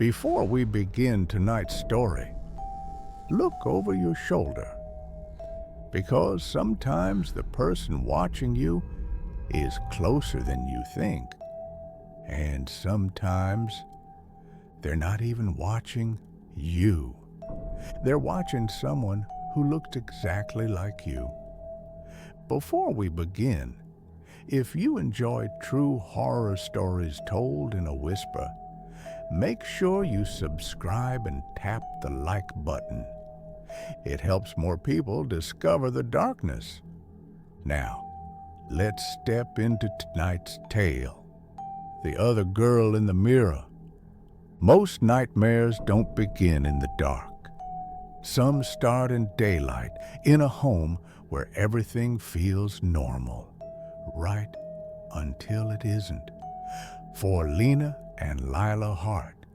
Before we begin tonight's story, look over your shoulder, because sometimes the person watching you is closer than you think, and sometimes they're not even watching you. They're watching someone who looks exactly like you. Before we begin, if you enjoy true horror stories told in a whisper, make sure you subscribe and tap the like button. It helps more people discover the darkness. Now, let's step into tonight's tale. The Other Girl in the Mirror. Most nightmares don't begin in the dark. Some start in daylight, in a home where everything feels normal, right until it isn't. For Lena and Lila Hart,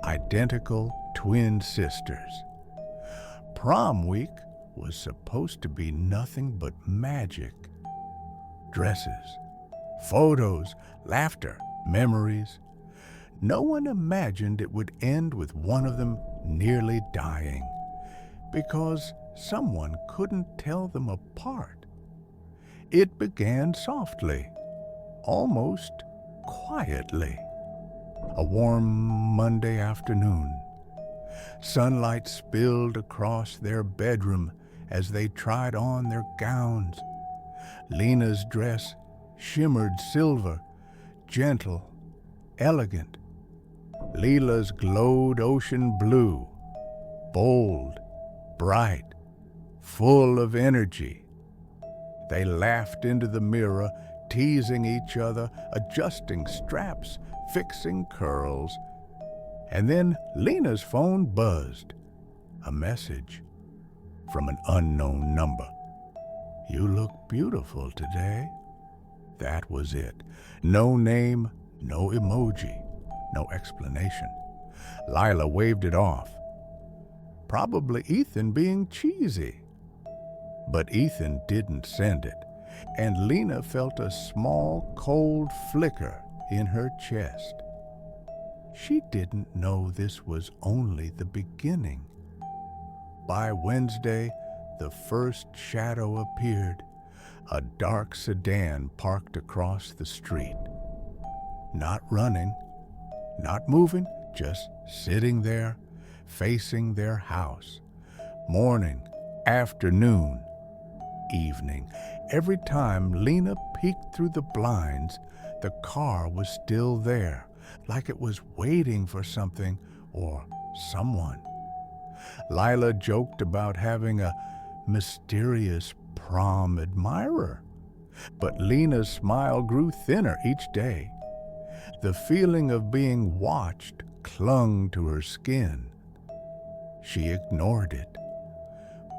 identical twin sisters. Prom week was supposed to be nothing but magic. Dresses, photos, laughter, memories. No one imagined it would end with one of them nearly dying because someone couldn't tell them apart. It began softly, almost quietly. A warm Monday afternoon. Sunlight spilled across their bedroom as they tried on their gowns. Lena's dress shimmered silver, gentle, elegant. Lila's glowed ocean blue, bold, bright, full of energy. They laughed into the mirror, teasing each other, adjusting straps, fixing curls. And then Lena's phone buzzed. A message from an unknown number. "You look beautiful today." That was it. No name, no emoji, no explanation. Lila waved it off. Probably Ethan being cheesy. But Ethan didn't send it, and Lena felt a small, cold flicker in her chest. She didn't know this was only the beginning. By Wednesday, the first shadow appeared, a dark sedan parked across the street. Not running, not moving, just sitting there, facing their house. Morning, afternoon, evening. Every time Lena peeked through the blinds, the car was still there, like it was waiting for something or someone. Lila joked about having a mysterious prom admirer, but Lena's smile grew thinner each day. The feeling of being watched clung to her skin. She ignored it.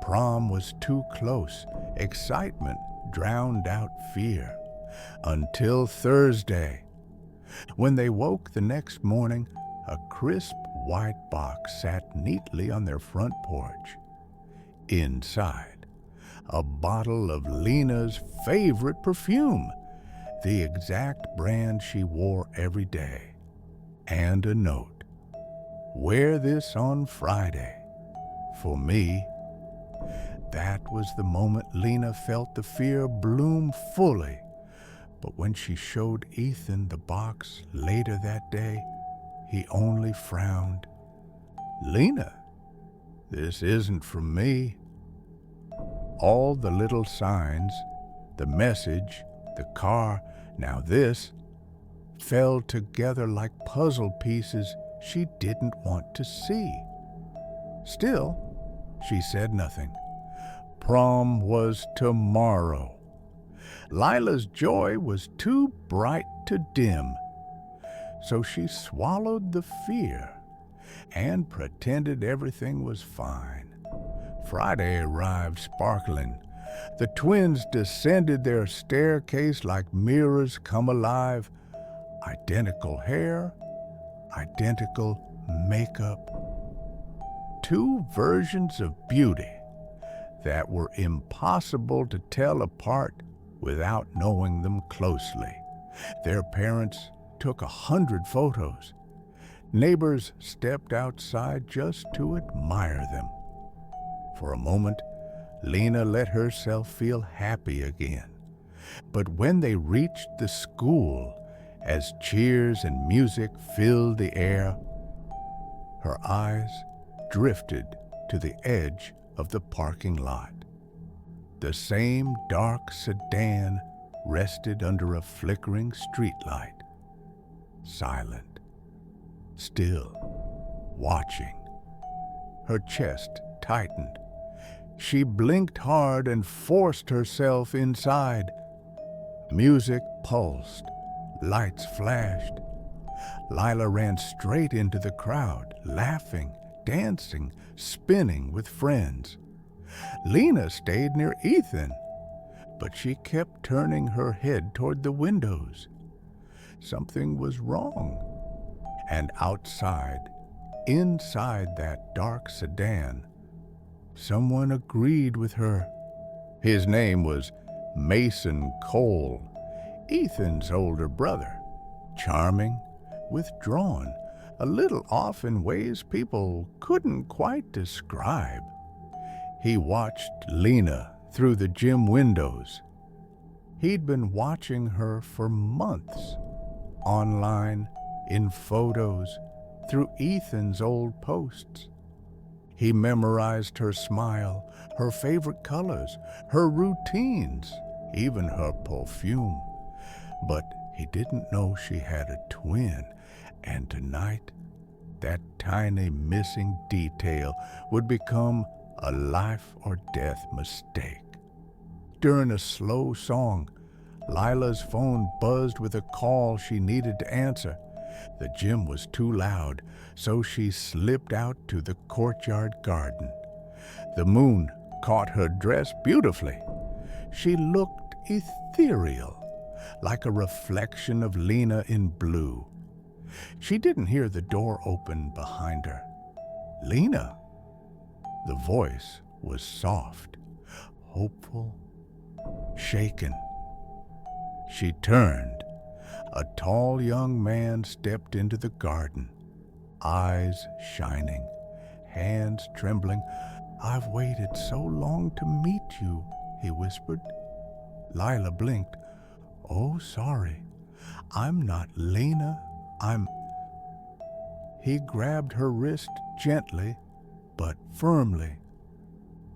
Prom was too close. Excitement drowned out fear. Until Thursday. When they woke the next morning, a crisp white box sat neatly on their front porch. Inside, a bottle of Lena's favorite perfume, the exact brand she wore every day, and a note. "Wear this on Friday. For me." That was the moment Lena felt the fear bloom fully. But when she showed Ethan the box later that day, he only frowned. "Lena, this isn't from me." All the little signs, the message, the car, now this, fell together like puzzle pieces she didn't want to see. Still, she said nothing. Prom was tomorrow. Lila's joy was too bright to dim, so she swallowed the fear and pretended everything was fine. Friday arrived sparkling. The twins descended their staircase like mirrors come alive. Identical hair, identical makeup. Two versions of beauty that were impossible to tell apart without knowing them closely. Their parents took 100 photos. Neighbors stepped outside just to admire them. For a moment, Lena let herself feel happy again. But when they reached the school, as cheers and music filled the air, her eyes drifted to the edge of the parking lot. The same dark sedan rested under a flickering streetlight, silent, still, watching. Her chest tightened. She blinked hard and forced herself inside. Music pulsed, lights flashed. Lila ran straight into the crowd, laughing, dancing, spinning with friends. Lena stayed near Ethan, but she kept turning her head toward the windows. Something was wrong. And outside, inside that dark sedan, someone agreed with her. His name was Mason Cole, Ethan's older brother. Charming, withdrawn, a little off in ways people couldn't quite describe. He watched Lena through the gym windows. He'd been watching her for months, online, in photos, through Ethan's old posts. He memorized her smile, her favorite colors, her routines, even her perfume. But he didn't know she had a twin, and tonight, that tiny missing detail would become a life or death mistake. During a slow song, Lila's phone buzzed with a call she needed to answer. The gym was too loud, so she slipped out to the courtyard garden. The moon caught her dress beautifully. She looked ethereal, like a reflection of Lena in blue. She didn't hear the door open behind her. "Lena!" The voice was soft, hopeful, shaken. She turned. A tall young man stepped into the garden, eyes shining, hands trembling. "I've waited so long to meet you," he whispered. Lila blinked. "Oh, sorry. I'm not Lena. I'm..." He grabbed her wrist gently, but firmly.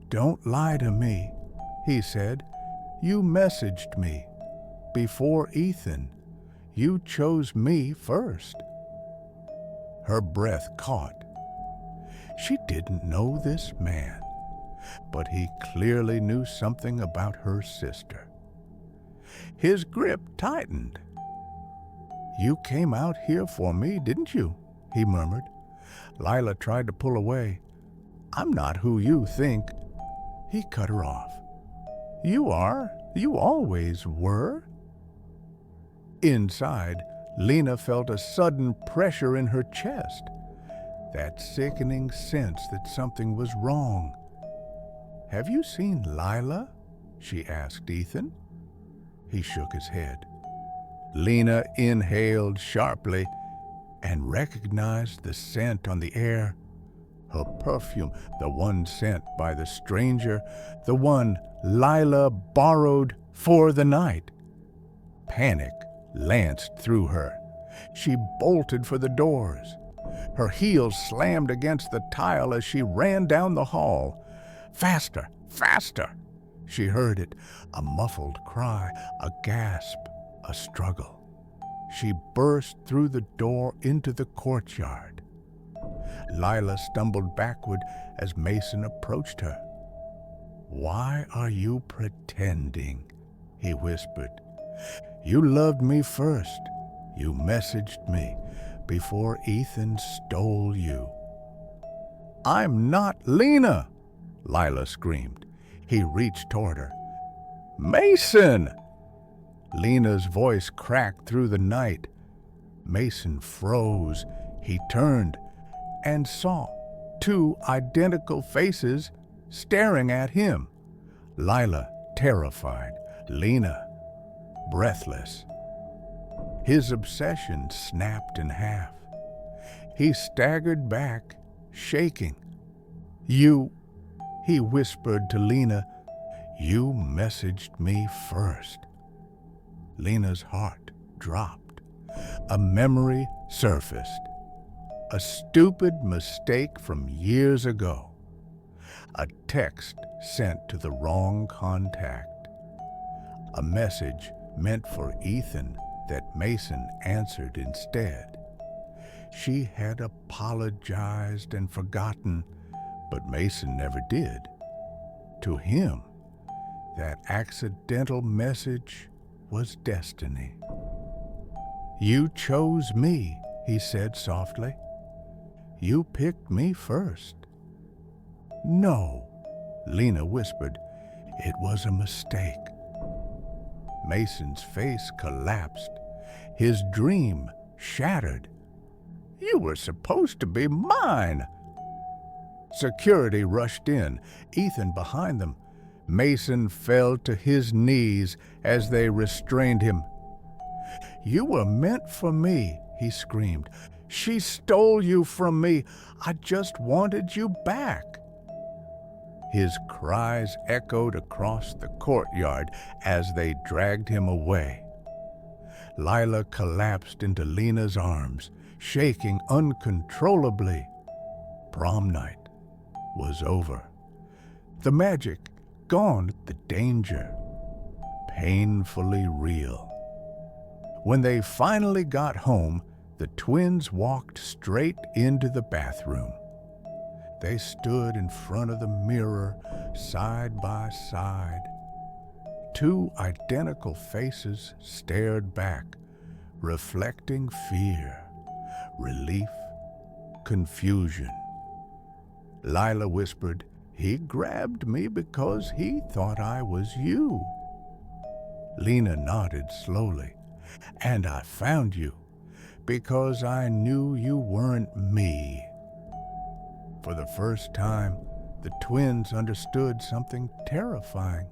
"Don't lie to me," he said. "You messaged me. Before Ethan. You chose me first." Her breath caught. She didn't know this man, but he clearly knew something about her sister. His grip tightened. "You came out here for me, didn't you?" he murmured. Lila tried to pull away. "I'm not who you think." He cut her off. "You are. You always were." Inside, Lena felt a sudden pressure in her chest, that sickening sense that something was wrong. "Have you seen Lila?" she asked Ethan. He shook his head. Lena inhaled sharply and recognized the scent on the air. Her perfume, the one sent by the stranger, the one Lila borrowed for the night. Panic lanced through her. She bolted for the doors. Her heels slammed against the tile as she ran down the hall. "Faster! Faster!" She heard it, a muffled cry, a gasp, a struggle. She burst through the door into the courtyard. Lila stumbled backward as Mason approached her. "Why are you pretending?" he whispered. "You loved me first. You messaged me before Ethan stole you." "I'm not Lena!" Lila screamed. He reached toward her. "Mason!" Lena's voice cracked through the night. Mason froze. He turned and saw two identical faces staring at him. Lila, terrified. Lena, breathless. His obsession snapped in half. He staggered back, shaking. "You," he whispered to Lena, "you messaged me first." Lena's heart dropped. A memory surfaced. A stupid mistake from years ago. A text sent to the wrong contact. A message meant for Ethan that Mason answered instead. She had apologized and forgotten, but Mason never did. To him, that accidental message was destiny. "You chose me," he said softly. "You picked me first." "No," Lena whispered. "It was a mistake." Mason's face collapsed. His dream shattered. "You were supposed to be mine." Security rushed in, Ethan behind them. Mason fell to his knees as they restrained him. "You were meant for me," he screamed. "She stole you from me. I just wanted you back." His cries echoed across the courtyard as they dragged him away. Lila collapsed into Lena's arms, shaking uncontrollably. Prom night was over. The magic gone, the danger painfully real. When they finally got home, the twins walked straight into the bathroom. They stood in front of the mirror, side by side. Two identical faces stared back, reflecting fear, relief, confusion. Lila whispered, "He grabbed me because he thought I was you." Lena nodded slowly. "And I found you because I knew you weren't me." For the first time, the twins understood something terrifying.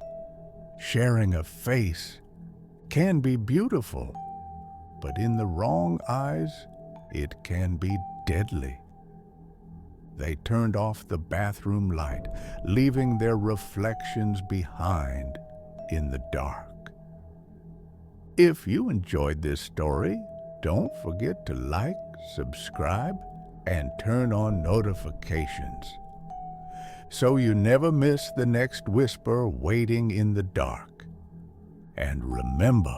Sharing a face can be beautiful, but in the wrong eyes, it can be deadly. They turned off the bathroom light, leaving their reflections behind in the dark. If you enjoyed this story, don't forget to like, subscribe, and turn on notifications so you never miss the next whisper waiting in the dark. And remember,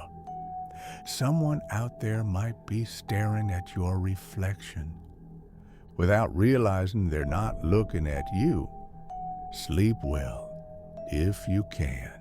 someone out there might be staring at your reflection without realizing they're not looking at you. Sleep well if you can.